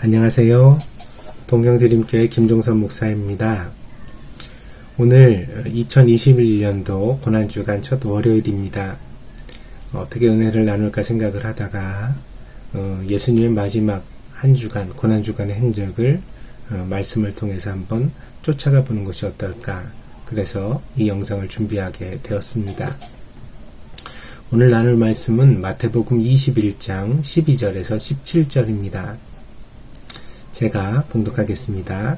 안녕하세요. 동경드림교회 김종선 목사입니다. 오늘 2021년도 고난주간 첫 월요일입니다. 어떻게 은혜를 나눌까 생각을 하다가 예수님의 마지막 한 주간, 고난주간의 행적을 말씀을 통해서 한번 쫓아가 보는 것이 어떨까, 그래서 이 영상을 준비하게 되었습니다. 오늘 나눌 말씀은 마태복음 21장 12절에서 17절입니다. 제가 봉독하겠습니다.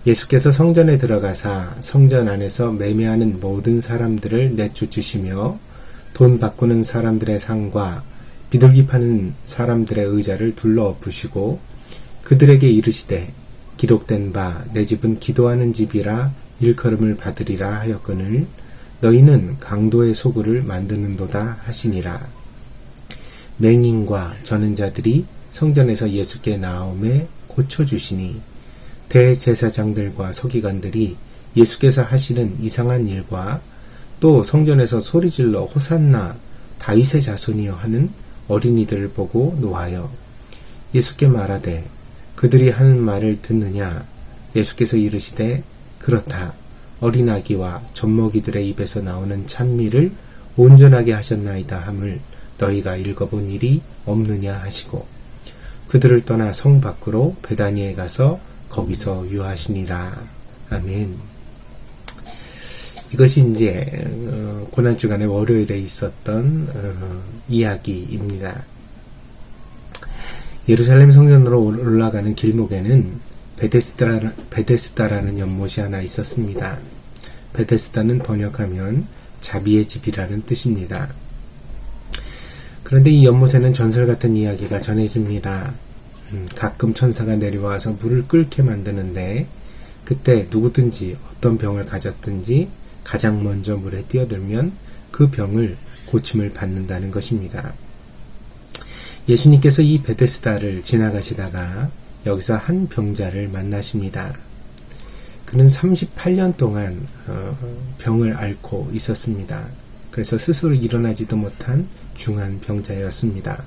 예수께서 성전에 들어가사 성전 안에서 매매하는 모든 사람들을 내쫓으시며 돈 바꾸는 사람들의 상과 비둘기 파는 사람들의 의자를 둘러 엎으시고 그들에게 이르시되 기록된 바 내 집은 기도하는 집이라 일컬음을 받으리라 하였거늘 너희는 강도의 소굴을 만드는도다 하시니라. 맹인과 저는 자들이 성전에서 예수께 나오매 고쳐주시니 대제사장들과 서기관들이 예수께서 하시는 이상한 일과 또 성전에서 소리질러 호산나 다윗의 자손이여 하는 어린이들을 보고 노하여 예수께 말하되 그들이 하는 말을 듣느냐. 예수께서 이르시되 그렇다. 어린아기와 젖먹이들의 입에서 나오는 찬미를 온전하게 하셨나이다 함을 너희가 읽어본 일이 없느냐 하시고 그들을 떠나 성 밖으로 베다니에 가서 거기서 유하시니라. 아멘. 이것이 이제 고난주간의 월요일에 있었던 이야기입니다. 예루살렘 성전으로 올라가는 길목에는 베데스다라는 연못이 하나 있었습니다. 베데스다는 번역하면 자비의 집이라는 뜻입니다. 그런데 이 연못에는 전설 같은 이야기가 전해집니다. 가끔 천사가 내려와서 물을 끓게 만드는데 그때 누구든지 어떤 병을 가졌든지 가장 먼저 물에 뛰어들면 그 병을 고침을 받는다는 것입니다. 예수님께서 이 베데스다를 지나가시다가 여기서 한 병자를 만나십니다. 그는 38년 동안 병을 앓고 있었습니다. 그래서 스스로 일어나지도 못한 중한 병자였습니다.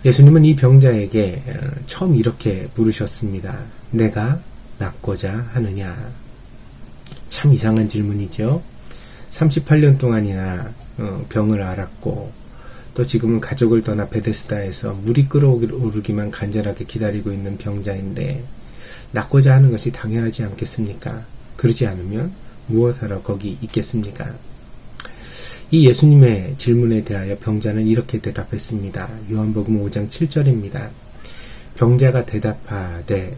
예수님은 이 병자에게 처음 이렇게 물으셨습니다. 내가 낫고자 하느냐? 참 이상한 질문이죠. 38년 동안이나 병을 앓았고 또 지금은 가족을 떠나 베데스다에서 물이 끓어오르기만 간절하게 기다리고 있는 병자인데 낫고자 하는 것이 당연하지 않겠습니까? 그러지 않으면 무엇하러 거기 있겠습니까? 이 예수님의 질문에 대하여 병자는 이렇게 대답했습니다. 요한복음 5장 7절입니다. 병자가 대답하되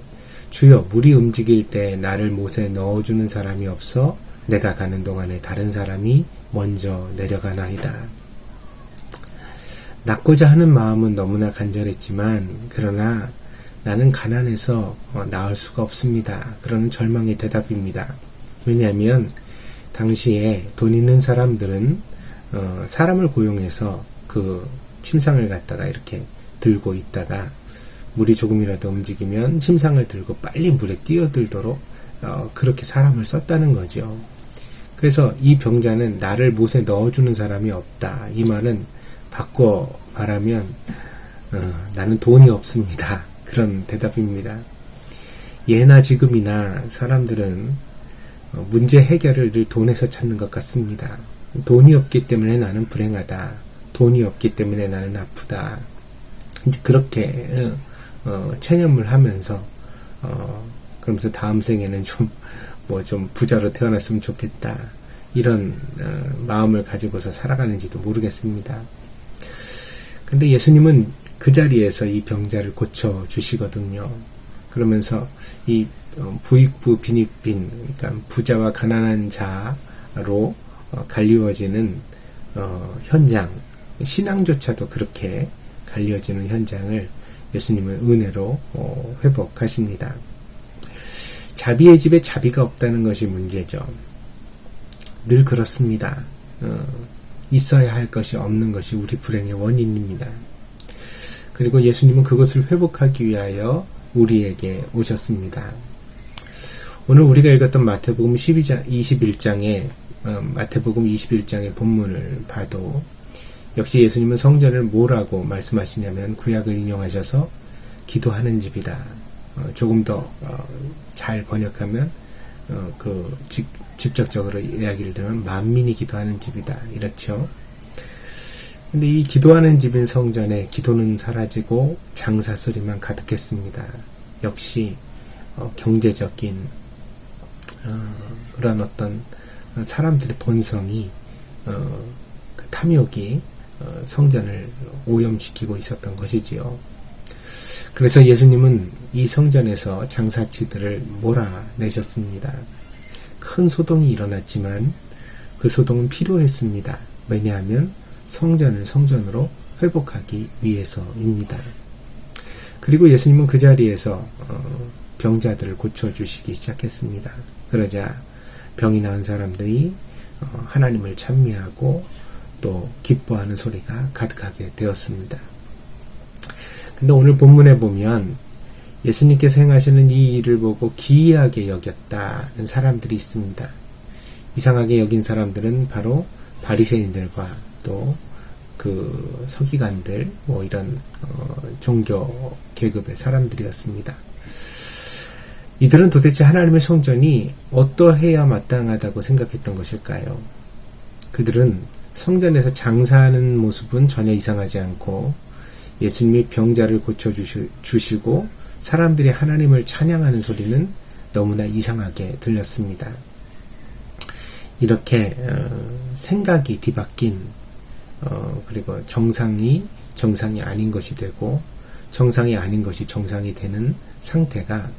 주여 물이 움직일 때 나를 못에 넣어주는 사람이 없어 내가 가는 동안에 다른 사람이 먼저 내려가나이다. 낫고자 하는 마음은 너무나 간절했지만 그러나 나는 가난해서 나을 수가 없습니다. 그런 절망의 대답입니다. 왜냐하면 당시에 돈 있는 사람들은 사람을 고용해서 그 침상을 갖다가 이렇게 들고 있다가 물이 조금이라도 움직이면 침상을 들고 빨리 물에 뛰어들도록 그렇게 사람을 썼다는 거죠. 그래서 이 병자는 나를 못에 넣어주는 사람이 없다. 이 말은 바꿔 말하면 나는 돈이 없습니다. 그런 대답입니다. 예나 지금이나 사람들은 문제 해결을 늘 돈에서 찾는 것 같습니다. 돈이 없기 때문에 나는 불행하다. 돈이 없기 때문에 나는 아프다. 이제 그렇게 체념을 하면서 그러면서 다음 생에는 좀 부자로 태어났으면 좋겠다. 이런 마음을 가지고서 살아가는지도 모르겠습니다. 근데 예수님은 그 자리에서 이 병자를 고쳐 주시거든요. 그러면서 이 부익부 빈익빈, 그러니까 부자와 가난한 자로 갈리워지는 현장, 신앙조차도 그렇게 갈리워지는 현장을 예수님은 은혜로 회복하십니다. 자비의 집에 자비가 없다는 것이 문제죠. 늘 그렇습니다. 있어야 할 것이 없는 것이 우리 불행의 원인입니다. 그리고 예수님은 그것을 회복하기 위하여 우리에게 오셨습니다. 오늘 우리가 읽었던 마태복음 21장의 본문을 봐도 역시 예수님은 성전을 뭐라고 말씀하시냐면 구약을 인용하셔서 기도하는 집이다. 조금 더 잘 번역하면 직접적으로 이야기를 들으면 만민이 기도하는 집이다. 이렇죠. 근데 이 기도하는 집인 성전에 기도는 사라지고 장사 소리만 가득했습니다. 역시 경제적인 그런 어떤 사람들의 본성이 그 탐욕이 성전을 오염시키고 있었던 것이지요. 그래서 예수님은 이 성전에서 장사치들을 몰아내셨습니다. 큰 소동이 일어났지만 그 소동은 필요했습니다. 왜냐하면 성전을 성전으로 회복하기 위해서입니다. 그리고 예수님은 그 자리에서 병자들을 고쳐주시기 시작했습니다. 그러자 병이 나은 사람들이 하나님을 찬미하고 또 기뻐하는 소리가 가득하게 되었습니다. 근데 오늘 본문에 보면 예수님께서 행하시는 이 일을 보고 기이하게 여겼다는 사람들이 있습니다. 이상하게 여긴 사람들은 바로 바리새인들과 또 그 서기관들 이런 종교 계급의 사람들이었습니다. 이들은 도대체 하나님의 성전이 어떠해야 마땅하다고 생각했던 것일까요? 그들은 성전에서 장사하는 모습은 전혀 이상하지 않고 예수님이 병자를 고쳐주시고 사람들이 하나님을 찬양하는 소리는 너무나 이상하게 들렸습니다. 이렇게 생각이 뒤바뀐 그리고 정상이 아닌 것이 되고 정상이 아닌 것이 정상이 되는 상태가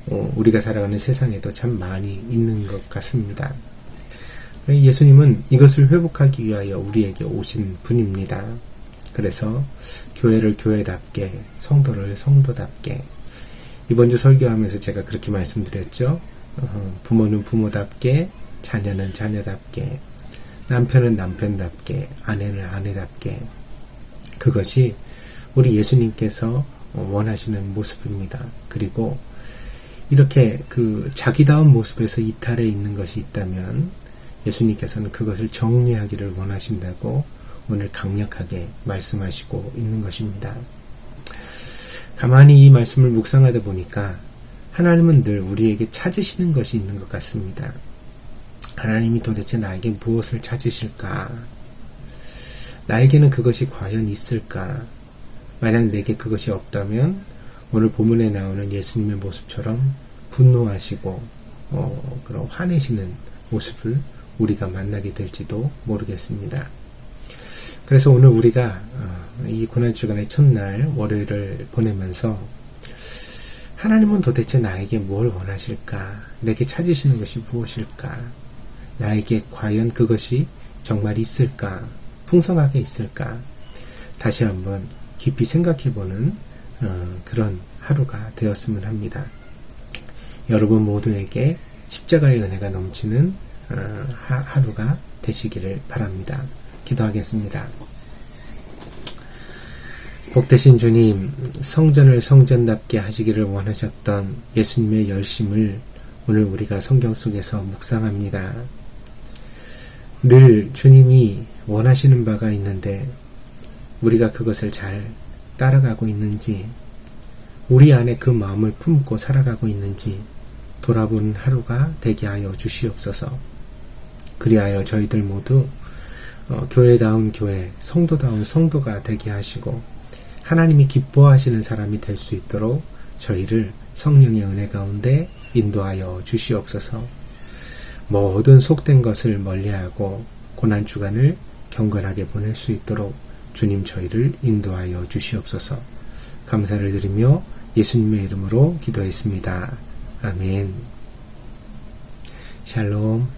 우리가 살아가는 세상에도 참 많이 있는 것 같습니다. 예수님은 이것을 회복하기 위하여 우리에게 오신 분입니다. 그래서 교회를 교회답게, 성도를 성도답게, 이번 주 설교하면서 제가 그렇게 말씀드렸죠. 부모는 부모답게, 자녀는 자녀답게, 남편은 남편답게, 아내는 아내답게. 그것이 우리 예수님께서 원하시는 모습입니다. 그리고 이렇게 그 자기다운 모습에서 이탈해 있는 것이 있다면 예수님께서는 그것을 정리하기를 원하신다고 오늘 강력하게 말씀하시고 있는 것입니다. 가만히 이 말씀을 묵상하다 보니까 하나님은 늘 우리에게 찾으시는 것이 있는 것 같습니다. 하나님이 도대체 나에게 무엇을 찾으실까? 나에게는 그것이 과연 있을까? 만약 내게 그것이 없다면 오늘 본문에 나오는 예수님의 모습처럼 분노하시고 그런 화내시는 모습을 우리가 만나게 될지도 모르겠습니다. 그래서 오늘 우리가 이 고난주간의 첫날 월요일을 보내면서 하나님은 도대체 나에게 뭘 원하실까? 내게 찾으시는 것이 무엇일까? 나에게 과연 그것이 정말 있을까? 풍성하게 있을까? 다시 한번 깊이 생각해보는 그런 하루가 되었으면 합니다. 여러분 모두에게 십자가의 은혜가 넘치는 하루가 되시기를 바랍니다. 기도하겠습니다. 복되신 주님, 성전을 성전답게 하시기를 원하셨던 예수님의 열심을 오늘 우리가 성경 속에서 묵상합니다. 늘 주님이 원하시는 바가 있는데 우리가 그것을 잘 따라가고 있는지, 우리 안에 그 마음을 품고 살아가고 있는지 돌아보는 하루가 되게 하여 주시옵소서. 그리하여 저희들 모두 교회다운 교회, 성도다운 성도가 되게 하시고 하나님이 기뻐하시는 사람이 될 수 있도록 저희를 성령의 은혜 가운데 인도하여 주시옵소서. 모든 속된 것을 멀리하고 고난주간을 경건하게 보낼 수 있도록 주님 저희를 인도하여 주시옵소서. 감사를 드리며 예수님의 이름으로 기도했습니다. 아멘. 샬롬.